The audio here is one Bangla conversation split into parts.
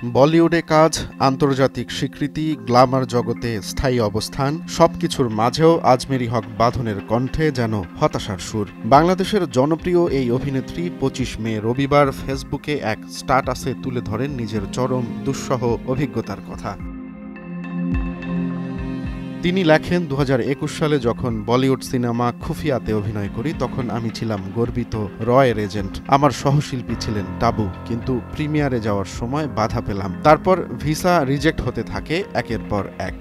বলিউডে কাজ, আন্তর্জাতিক স্বীকৃতি, গ্ল্যামার জগতে স্থায়ী অবস্থান, সবকিছুর মাঝেও আজমেরী হক বাঁধনের কণ্ঠে যেন হতাশার সুর। বাংলাদেশের জনপ্রিয় এই অভিনেত্রী ২৫ মে রবিবার ফেসবুকে এক স্ট্যাটাসে তুলে ধরেন নিজের চরম দুঃসহ অভিজ্ঞতার কথা। তিনি লেখেন, ২০২১ সালে যখন বলিউড সিনেমা খুফিয়াতে অভিনয় করি তখন আমি ছিলাম গর্বিত রয়ের এজেন্ট। আমার সহশিল্পী ছিলেন টাবু, কিন্তু প্রিমিয়ারে যাওয়ার সময় বাধা পেলাম। তারপর ভিসা রিজেক্ট হতে থাকে একের পর এক।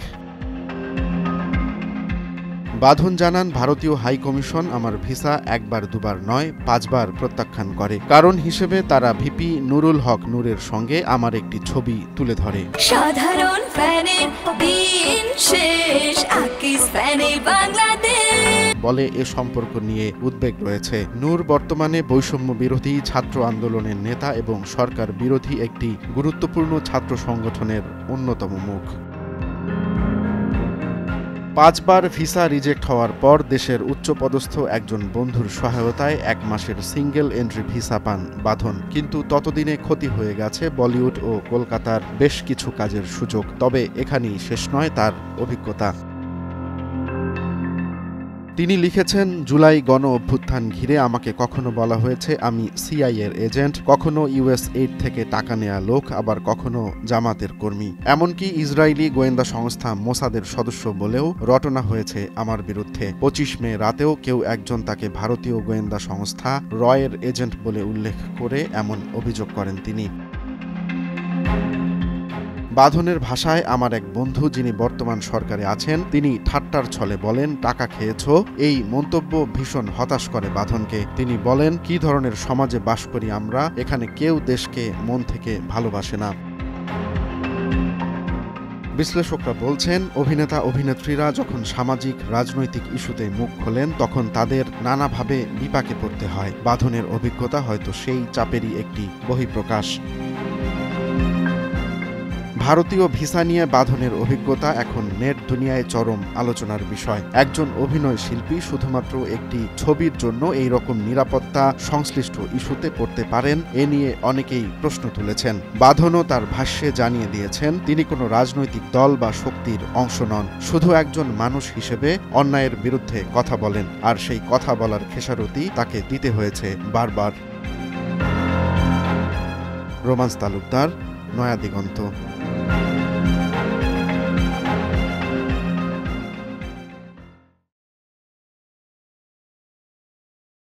বাঁধন জানান, ভারতীয় হাই কমিশন আমার ভিসা একবার দুবার নয় ৫ বার প্রত্যাখ্যান করে। কারণ হিসেবে তারা ভিপি নুরুল হক নূরের সঙ্গে আমার একটি ছবি তুলে ধরে। সাধারণ ফ্যানের দিন শেষ, আকিস ফ্যানে বাংলাদেশ বলে এ সম্পর্ক নিয়ে উদ্বেগ রয়েছে। নূর বর্তমানে বৈষম্য বিরোধী ছাত্র আন্দোলনের নেতা এবং সরকার বিরোধী একটি গুরুত্বপূর্ণ ছাত্র সংগঠনের অন্যতম মুখ। ৫ বার ভিসা রিজেক্ট হওয়ার পর দেশের উচ্চপদস্থ একজন বন্ধুর সহায়তায় ১ মাসের সিঙ্গেল এন্ট্রি ভিসা পান বাঁধন। কিন্তু ততদিনে ক্ষতি হয়ে গেছে বলিউড ও কলকাতার বেশ কিছু কাজের সুযোগ। তবে এখানেই শেষ নয় তার অভিজ্ঞতা। তিনি লিখেছেন, জুলাই গণ অভ্যুত্থান ঘিরে আমাকে কখনো বলা হয়েছে আমি সিআইএর এজেন্ট, কখনো US-8 থেকে টাকা নেয়া লোক, আবার কখনো জামাতের কর্মী। এমনকি ইসরায়েলি গোয়েন্দা সংস্থা মোসাদের সদস্য বলেও রটনা হয়েছে আমার বিরুদ্ধে। ২৫ মে রাতেও কেউ একজন তাকে ভারতীয় গোয়েন্দা সংস্থা রয়ের এজেন্ট বলে উল্লেখ করে এমন অভিযোগ করেন তিনি। বাঁধনের ভাষায়, আমার এক বন্ধু যিনি বর্তমান সরকারে আছেন তিনি ঠাট্টার ছলে বলেন, টাকা খেয়েছো। এই মন্তব্য ভীষণ হতাশ করে বাঁধনকে। তিনি বলেন, কি ধরনের সমাজে বাস করি আমরা, এখানে কেউ দেশকে মন থেকে ভালোবাসে না। বিশ্লেষকরা বলছেন, অভিনেতা অভিনেত্রীরা যখন সামাজিক রাজনৈতিক ইস্যুতে মুখ খোলেন তখন তাদের নানাভাবে বিপাকে পড়তে হয়। বাঁধনের অভিজ্ঞতা হয়তো সেই চাপেরই একটি বহিঃপ্রকাশ। ভারতীয় ভিসা নিয়ে বাঁধনের অভিজ্ঞতা এখন নেট দুনিয়ায় চরম আলোচনার বিষয়। একজন অভিনয় শিল্পী শুধুমাত্র একটি ছবির জন্য এই রকম নিরাপত্তা সংশ্লিষ্ট ইস্যুতে পড়তে পারেন, এ নিয়ে অনেকেই প্রশ্ন তুলেছেন। বাঁধনও তার ভাষ্যে জানিয়ে দিয়েছেন, তিনি কোনো রাজনৈতিক দল বা শক্তির অংশ নন, শুধু একজন মানুষ হিসেবে অন্যায়ের বিরুদ্ধে কথা বলেন, আর সেই কথা বলার খেসারতি তাকে দিতে হয়েছে বারবার। রোমান্স তালুকদার, নয়া দিগন্ত।